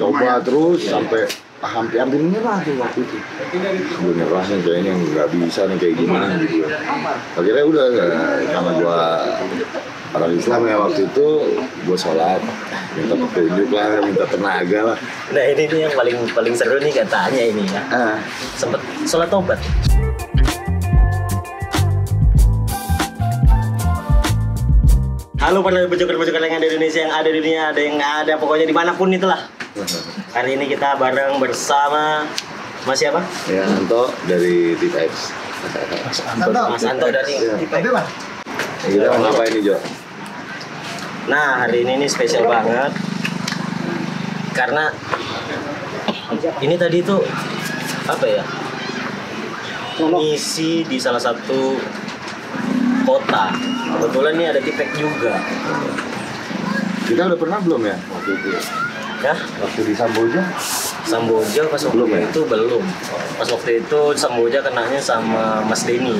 coba terus sampai hampir nyerah tuh waktu itu. Gue nyerah nih kayaknya nggak bisa nih kayak gimana gitu. Akhirnya udah karena gue orang Islam ya waktu itu gue sholat, minta petunjuk lah, minta tenaga lah. Nah ini nih yang paling seru nih katanya ini ya. Sempet sholat taubat. Halo para bejoker-bejoker yang ada di Indonesia, yang ada di dunia, ada yang nggak ada, pokoknya dimanapun itulah. Hari ini kita bareng bersama Mas siapa? Ya, Anto dari T-Vibes. Mas Anto dari T-Vibes. Kita mau ngapain nih, Jo? Nah, hari ini spesial banget. Karena ini tadi tuh apa ya? Misi di salah satu kota. Kebetulan nih ada T-Vibes juga. Kita udah pernah belum ya waktu itu? Ya, waktu di Samboja pas waktu belum ya? itu belum. Pas waktu itu Samboja kenanya sama Mas Denny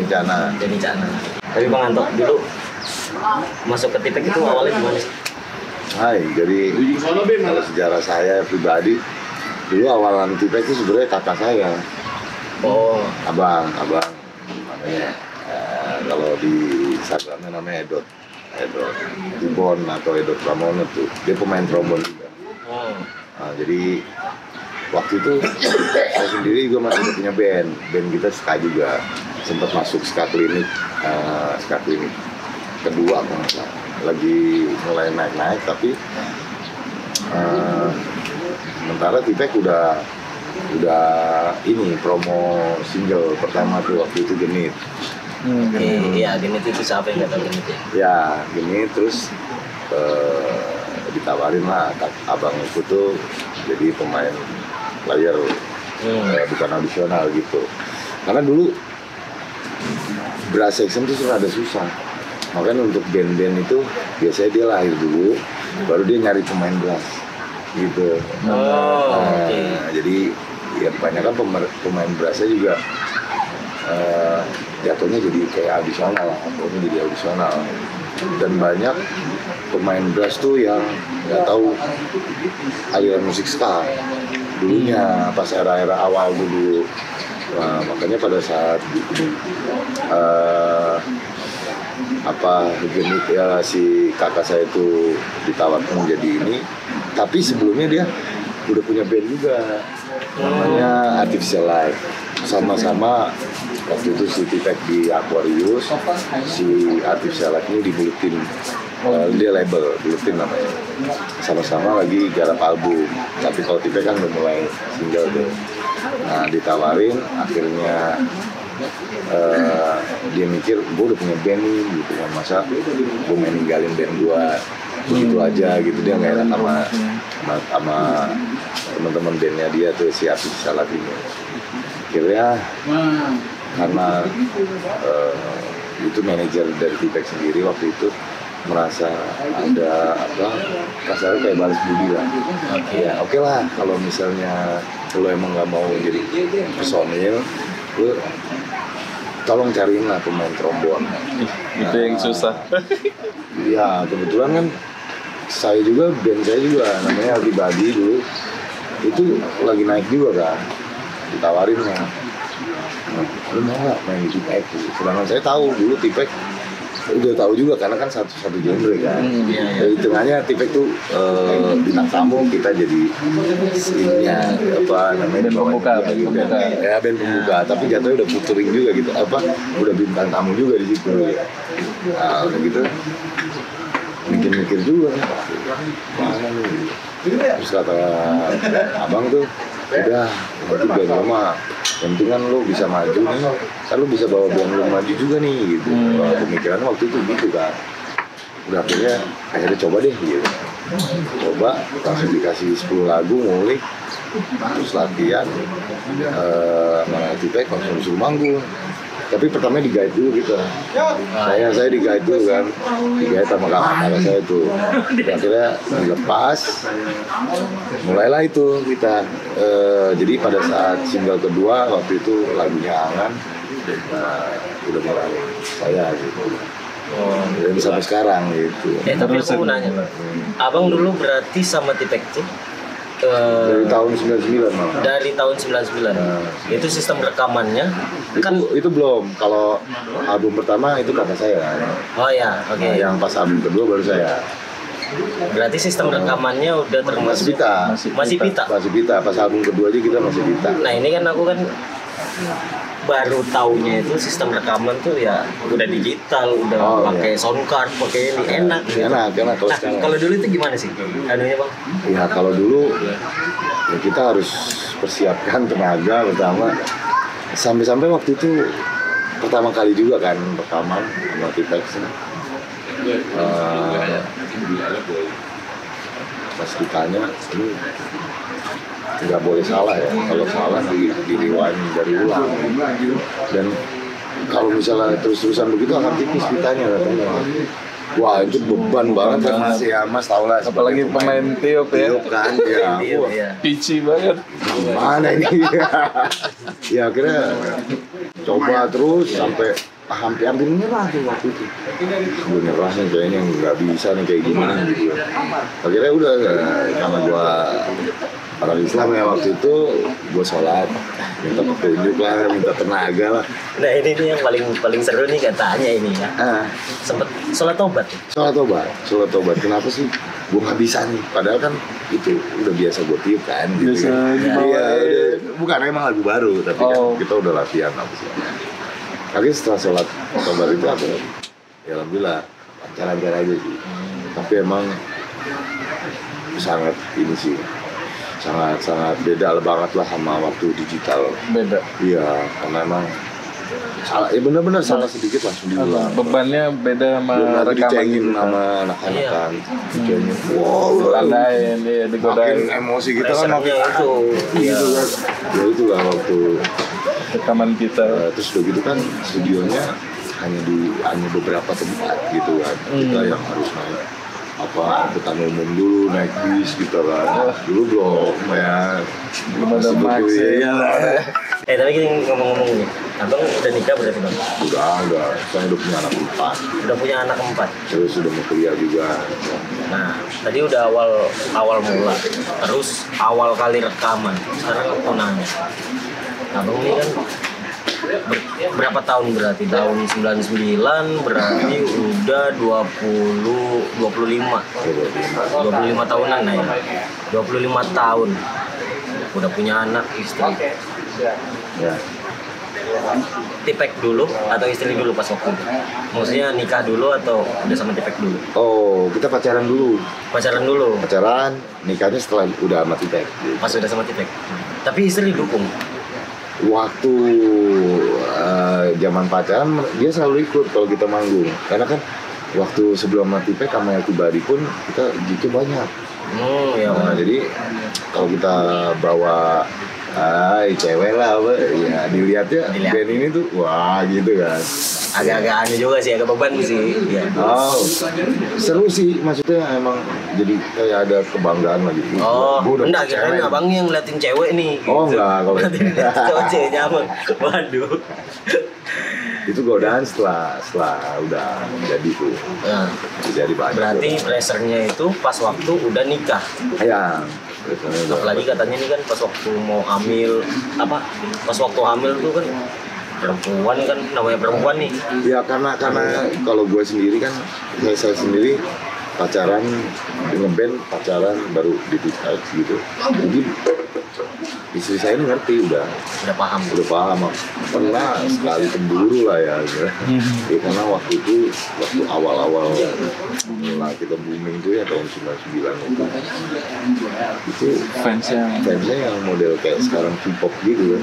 Cana. Tapi Bang Anto dulu masuk ke T-Vibes itu awalnya gimana sih? Hai, jadi kalau sejarah saya pribadi dulu awalan T-Vibes itu sebenarnya kakak saya. Oh, abang namanya. Kalau di Instagramnya namanya Edot Ibon atau Edot Pramono tuh, dia pemain trombon juga. Nah, jadi waktu itu saya sendiri juga masih punya band kita ska juga, sempat masuk ska klinik kedua kan, lagi mulai naik tapi sementara T-Vibes udah ini promo single pertama tuh waktu itu Genit. Iya, Genit itu siapa yang nggak tahu Genit ya? Ya, Genit terus ditawarin lah abang itu tuh jadi pemain player, bukan audisional gitu. Karena dulu brass section tuh ada susah. Makanya untuk band-band itu biasanya dia lahir dulu, baru dia nyari pemain brass gitu. Jadi ya kebanyakan pemain brassnya juga jatuhnya jadi kayak audisional, dan banyak pemain brass tuh yang nggak tahu aliran musik ska dulunya pas era-era awal dulu. Nah, makanya pada saat Genit ya, si kakak saya itu ditawarkan menjadi ini, tapi sebelumnya dia udah punya band juga namanya Artificial Life, sama-sama waktu itu si T-Vibes di Aquarius, si Artificial Life ini di Bulletin, dia label Bulletin namanya, sama-sama lagi garap album. Tapi kalau T-Vibes kan udah mulai single tuh. Nah ditawarin, akhirnya dia mikir gue udah punya band nih gitu kan, masa gue main ninggalin band gue begitu aja gitu. Dia nggak enak sama teman-teman bandnya dia tuh, si Artificial Life ini. Akhirnya karena itu manajer dari T-Vibes sendiri waktu itu merasa ada kasarnya kayak balas budi lah. Ya oke lah, kalau misalnya lo emang nggak mau jadi personil, lo tolong cariin lah pemain trombon. Itu yang susah. Ya kebetulan kan saya juga, band saya juga namanya Aldi Badi dulu itu lagi naik juga kan, ditawarin lah, lu mau nggak main di T-Vibes? Sedangkan saya tahu dulu T-Vibes udah tahu juga karena kan satu genre kan. Jadi tengahnya T-Vibes tuh bintang tamu, kita jadi ininya namanya pembuka. Ya band pembuka, tapi jatuhnya udah puturing juga gitu, udah bintang tamu juga di situ. Nah udah gitu mikir juga kan, mana nih? Terus kata abang tuh, udah nanti band lama, yang penting kan lo bisa maju nih, kan lo bisa bawa band lo maju juga nih gitu. Pemikiran waktu itu gitu kan. Udah akhirnya coba deh gitu. Coba langsung dikasih 10 lagu ngulik, terus latihan, mana T-Vibes langsung disuruh manggung. Tapi pertama di-guide dulu gitu. Saya di-guide dulu kan. Di-guide sama kakak saya tuh. Akhirnya dilepas. Mulailah itu kita. Jadi pada saat single kedua waktu itu lagunya Angan, udah mulai saya gitu. Dan sampai sekarang gitu. Tapi aku mau nanya, Abang dulu berarti sama T-Vibes tuh Dari tahun 99 malah. Dari tahun 99. Itu sistem rekamannya kan Itu belum. Kalau album pertama itu kakak saya. oh ya, oke. Nah, yang pas album kedua baru saya. Berarti sistem rekamannya udah Masih termasuk pita. Masih pita. Masih pita. Pas album kedua aja kita masih pita. Nah, ini kan aku kan baru taunya itu sistem rekaman tuh ya udah digital, udah pakai sound card, pakai ini enak gitu. Enak kalau Nah, sekarang. kalau dulu itu gimana sih? Anunya, Bang? Ya kalau dulu ya kita harus persiapkan tenaga pertama. Sampai-sampai waktu itu pertama kali juga kan rekaman sama Tipex. Pas ditanya ini nggak boleh salah ya, kalau salah di rewind dari ulang. Dan kalau misalnya terus-terusan begitu akan tipis ditanya katanya. Wah itu beban banget kan Mas ya, Mas tau lah. Apalagi pemain tiup ya. Tiup kan ya. Wah, Iya. Pici banget. gimana ini? Ya akhirnya coba terus sampai hampir menyerah tuh waktu itu. Gue nyerah nih kayaknya nggak bisa nih kayak gimana gitu. Akhirnya udah karena gue orang Islam ya waktu itu gue sholat, minta petunjuk lah, minta tenaga lah. Nah, ini nih yang paling seru nih katanya ini ya. Sempet sholat tobat. Sholat tobat. Kenapa sih? Gue nggak bisa nih. Padahal kan itu udah biasa gue tiup kan. Gitu Biasa kan. dibawain. Iya, bukan emang lagu baru, tapi kan kita udah latihan apa sih. Akhirnya setelah sholat tobat itu apa? Ya alhamdulillah lancar-lancar aja sih. Tapi emang sangat ini sih. Sangat beda banget lah sama waktu digital. Beda. Iya, karena emang salah, ya benar-benar salah sedikit langsung diulang. Bebannya beda sama Belum lagi rekaman dicengin gitu. sama anak-anak kan, dicengin. Ditandain, dia Makin digodain. emosi kita kan makin itu. gitu kan. Ya itu lah waktu Rekaman kita. terus udah gitu kan studionya hanya beberapa tempat gitu kan. Kita yang harus naik angkutan umum dulu, naik bis gitu kan. Dulu belum ya. Belum ada Max ya. Tapi gini ngomong-ngomong nih, Abang udah nikah berarti, Bang? Udah. Saya udah punya anak 4. Udah punya anak 4. Terus sudah mau kuliah juga. Nah, tadi udah awal mula, terus awal kali rekaman. Sekarang aku nanya, Abang ini kan berapa tahun berarti? Tahun 99 berarti udah 25 tahunan lah ya. 25 tahun. Udah punya anak, istri. Ya. Tipek dulu atau istri dulu pas waktu itu? Maksudnya nikah dulu atau udah sama Tipek dulu? Oh, kita pacaran dulu. Pacaran dulu, Pacaran, nikahnya setelah udah mati Tipek. pas udah sama Tipek. Tapi istri dukung. Waktu zaman pacaran dia selalu ikut kalau kita manggung. Karena kan waktu sebelum mati Tipek sama yang pribadi pun kita gitu banyak. Ya. Nah, jadi kalau kita bawa cewek lah apa ya dilihatnya band ini tuh wah gitu kan. Agak-agak aneh juga sih, agak beban sih. Ya. Oh, seru sih, maksudnya emang jadi kayak ada kebanggaan lah gitu. Oh, Gua udah enggak, punya kirain cewek. abangnya yang ngeliatin cewek nih. Oh enggak, kalau Cowok ceweknya abang. Waduh. itu godaan setelah udah jadi tuh. Nah, Jadi banyak. berarti pressure-nya itu pas waktu udah nikah. ya. Apalagi katanya nih kan pas waktu mau hamil, pas waktu hamil tuh kan perempuan kan, namanya perempuan nih. Ya karena kalau gue sendiri kan, saya sendiri pacaran ngeband pacaran baru di Tipex gitu. Jadi istri saya ini ngerti udah paham. Pernah sekali cemburu lah ya, ya karena waktu itu awal-awal mulai kita booming tuh ya tahun 99 itu fansnya yang model kayak sekarang K-pop gitu kan.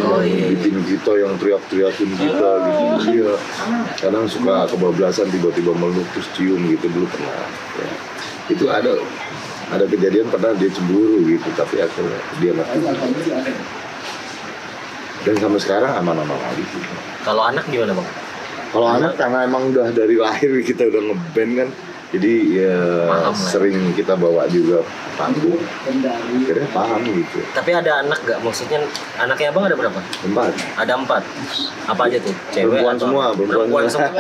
Oh iya. Bikin kita yang teriak-teriakin kita gitu. Iya. Kadang suka kebablasan tiba-tiba meluk terus cium gitu dulu pernah. Ya. Itu ada kejadian pernah dia cemburu gitu, tapi akhirnya dia mati. Dan sampai sekarang aman-aman lagi sih. Kalau anak gimana, Bang? Kalau anak karena emang udah dari lahir kita udah ngeband kan, jadi ya Paham, sering kita bawa juga panggung. Akhirnya paham gitu. Tapi ada anak gak? Maksudnya anaknya Abang ada berapa? 4. Ada 4. Apa aja tuh? Cewek Perempuan atau? semua, Perempuan semua.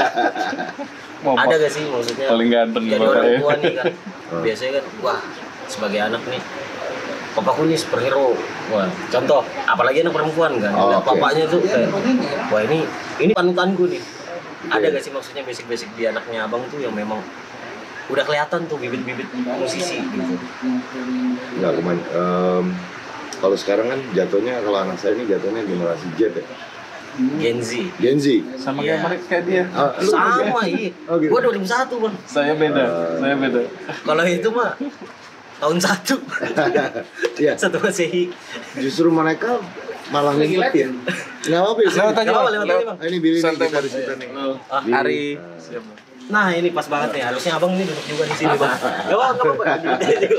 Mau Ada gak sih maksudnya? paling ganteng Jadi bapaknya. orang tua nih kan. Biasanya kan, wah sebagai anak nih papaku ini superhero. Wah, contoh, apalagi anak perempuan kan. Oh, Lihat oke. bapaknya tuh kayak, wah ini panutanku nih. Ada gak sih maksudnya basic-basic di anaknya abang tuh yang memang udah kelihatan tuh bibit-bibit musisi gitu. Nggak kalau sekarang kan jatuhnya, kalau anak saya ini jatuhnya generasi Z ya, Gen Z. Gen Z. Sama Iya. kayak mereka dia. Lu Sama juga? iya. Oh, gitu. Gua 2001 bang. Saya beda. Saya beda. Kalau itu mah tahun 1. Iya. Satu Masehi. Justru mereka malah ngumpetin. Nggak apa-apa ya. Lewat aja, Nggak apa-apa, Bang. lewat aja, Bang. Ini Billy nih, Santai, kita Bang. di situ nih. Ah, Billy. Ari. Siapa? Nah ini pas banget nih, harusnya abang ini duduk juga di sini bang. Gak apa-apa.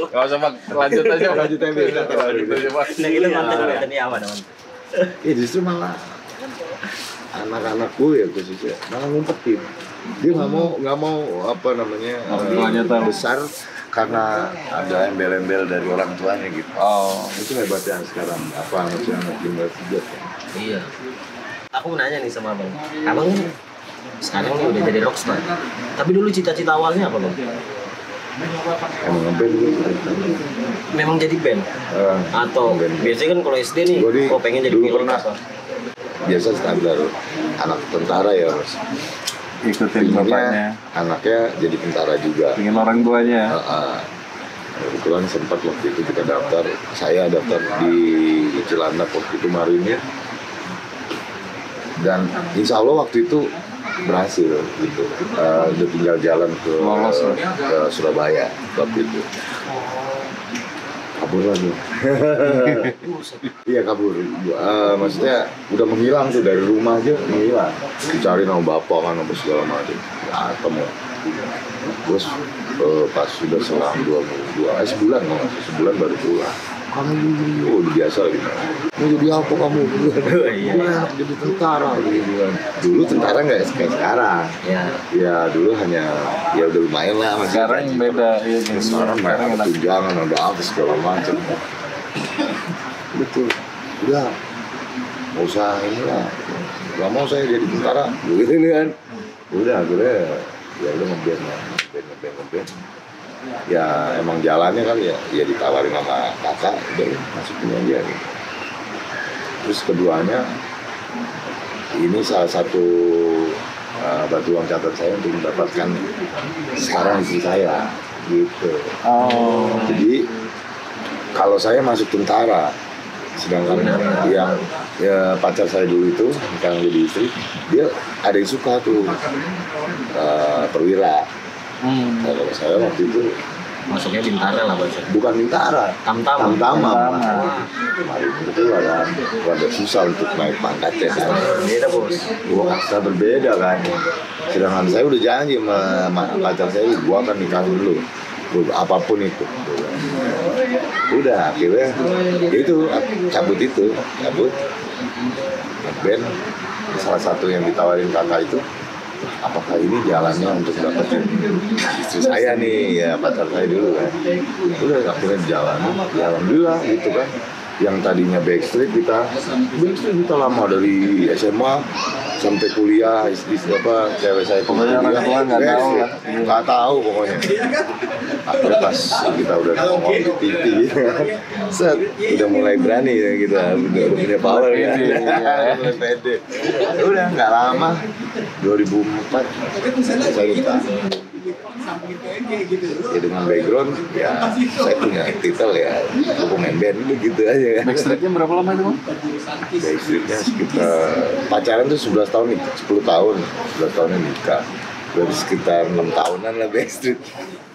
Gak usah Bang, lanjut aja. Lanjut aja, Bang. Lanjut aja Bang. Nah kita mantan kelihatan ini aman. Ya justru malah anak-anakku ya khususnya malah ngumpetin. Dia nggak mau apa namanya Orang tuanya tahu. besar karena ada embel-embel dari orang tuanya gitu. Oh, Itu hebatnya sekarang apa maksudnya anak generasi Z. Iya. Aku mau nanya nih sama abang. Abang ini sekarang nih udah jadi rockstar. Tapi dulu cita-cita awalnya apa bang? Emang ngeband dulu. Memang jadi band? Atau band. biasanya kan kalau SD nih, Gua di- oh pengen jadi dulu pilot pernah. apa? Biasa standar anak tentara ya mas. ikutin bapaknya. Anaknya jadi tentara juga. Pengen orang tuanya. Kebetulan sempat waktu itu kita daftar, saya daftar di Cilandak waktu itu marinir, dan insya Allah waktu itu berhasil gitu. Udah tinggal jalan ke Lolos, ya? ke Surabaya waktu itu. Kabur lagi. Iya kabur. Maksudnya udah menghilang tuh dari rumah aja menghilang. Dicari nama bapak kan apa segala macam. Nggak ketemu. Terus pas sudah selang sebulan nggak masih sebulan baru pulang. Kamu udah biasa gitu. Mau jadi apa kamu? Iya. Gue enak jadi tentara gitu kan. Dulu tentara nggak kayak sekarang. Ya. Ya dulu hanya ya udah lumayan lah masih. Sekarang beda. Iya, Ya, sekarang sekarang ada enak. tunjangan, ada apa segala macam. Betul. Udah. Nggak usah ini lah. Gak mau saya jadi tentara. Gitu kan. Udah akhirnya ya udah ngeband. Ya emang jalannya kali ya ditawarin sama kakak, udah masukin aja. Terus keduanya ini salah satu batu loncatan saya untuk mendapatkan sekarang istri saya gitu. Oh, Jadi kalau saya masuk tentara, sedangkan yang ya, pacar saya dulu itu sekarang jadi istri, dia ada yang suka tuh perwira. Kalau saya waktu itu Masuknya bintara lah bahasa. bukan tentara, Tamtama. tamtama. Tamtama. Kemarin itu ada susah untuk naik pangkat ya kan. Beda bos. Gua kasta berbeda kan. Sedangkan saya udah janji sama pacar saya, gua akan nikah dulu. Apapun itu. Udah akhirnya itu cabut. Band salah satu yang ditawarin kakak itu, apakah ini jalannya untuk dapetin istri saya nih, ya pacar saya dulu kan. Udah akhirnya jalan, ya alhamdulillah gitu kan. Yang tadinya Backstreet kita lama dari SMA sampai kuliah, istri apa cewek saya itu Pokoknya orang tua nggak tahu lah. nggak tahu pokoknya. Akhirnya pas kita udah ngomong di TV, set udah mulai berani ya kita, udah punya power ya, Pede, iya. mulai pede. Udah nggak lama 2004 saya nikah. Ya dengan background ya saya punya titel ya pemain band gitu aja kan. Backstreetnya berapa lama itu Bang? Backstreetnya sekitar pacaran tuh 11 tahun nih, 10 tahun 11 tahunnya nikah. Berarti sekitar 6 tahunan lah Backstreet.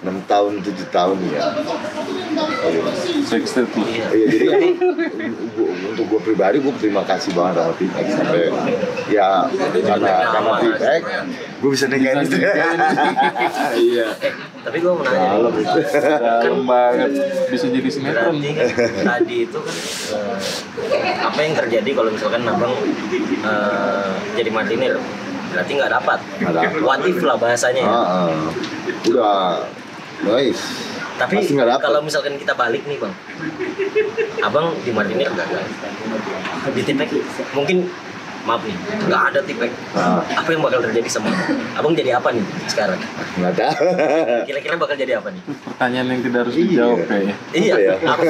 6 tahun, 7 tahun ya. Backstreet lu. Iya jadi untuk gue pribadi gue terima kasih banget sama T-Pex sampai ya karena T-Pex gue bisa nikahin itu. Iya. Tapi gue mau nanya. Dalam itu. Dalam banget. Bisa jadi sinetron. Berarti kan tadi itu kan apa yang terjadi kalau misalkan abang jadi marinir? Berarti nggak dapat. Nggak dapat. What if lah bahasanya. Ya. Udah nice. Tapi Pasti nggak dapat. kalau misalkan kita balik nih bang, abang di marinir gagal, di TPK mungkin maaf nih, nggak ada tipek. Apa yang bakal terjadi sama abang? Jadi apa nih sekarang? Nggak tahu. Kira-kira bakal jadi apa nih? Pertanyaan yang tidak harus Iya. dijawab kayaknya. Iya, ya? aku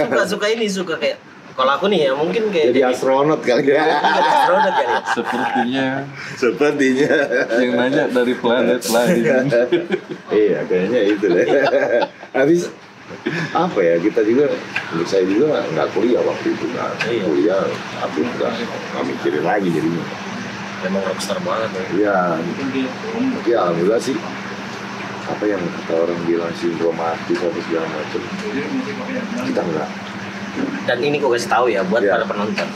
suka kayak kalau aku nih ya mungkin kayak Jadi astronot kali ya. jadi astronot kali ya. Sepertinya Sepertinya. yang nanya dari planet lain. Iya, kayaknya itu deh. Habis apa ya, kita juga, untuk saya juga nggak kuliah waktu itu kan. Iya. Kuliah, aku nggak mikirin lagi jadinya. Memang rockstar banget ya. Iya, tapi alhamdulillah sih, apa yang kata orang bilang sindromatis atau segala macam, kita enggak. Dan ini gue kasih tahu ya buat Iya. para penonton.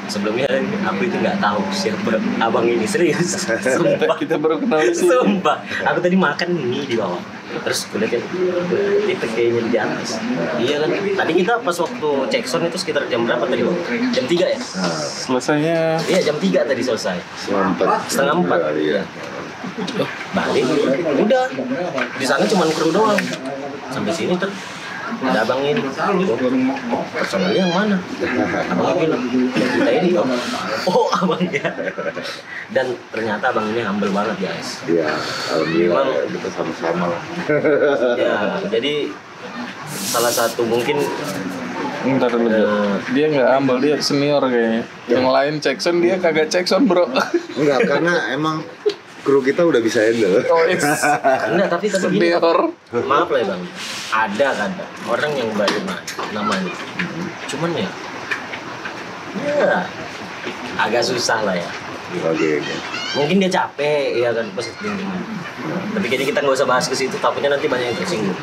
Sebelumnya aku itu nggak tahu siapa abang ini, serius. Sumpah. Kita baru kenal sih. Sumpah. Aku tadi makan mie di bawah. Terus gue liatin tipe kayaknya di atas. Iya kan. Tadi kita pas waktu cek sound itu sekitar jam berapa tadi bang? Jam 3 ya? Nah, Selesainya Iya jam 3 tadi selesai. Setengah empat. Iya. Loh, balik. Udah. Di sana cuma kru doang. Sampai sini tuh ada abang ini. Oh, personalnya yang mana? Abang bilang, kita ini Om. Oh, abangnya. Dan ternyata abang ini humble banget guys. Iya, alhamdulillah kita sama-sama lah. Ya, jadi salah satu mungkin ntar dulu bro. Dia nggak humble, dia senior kayaknya. Yang lain cek sound, dia kagak cek sound bro. Enggak, karena emang kru kita udah bisa handle. Oh, enggak, tapi gini. senior. Maaf lah ya bang, ada orang yang baru namanya, cuman ya agak susah lah ya. Oke. Mungkin dia capek ya kan pas tinggi. Tapi kayaknya kita nggak usah bahas ke situ, takutnya nanti banyak yang tersinggung.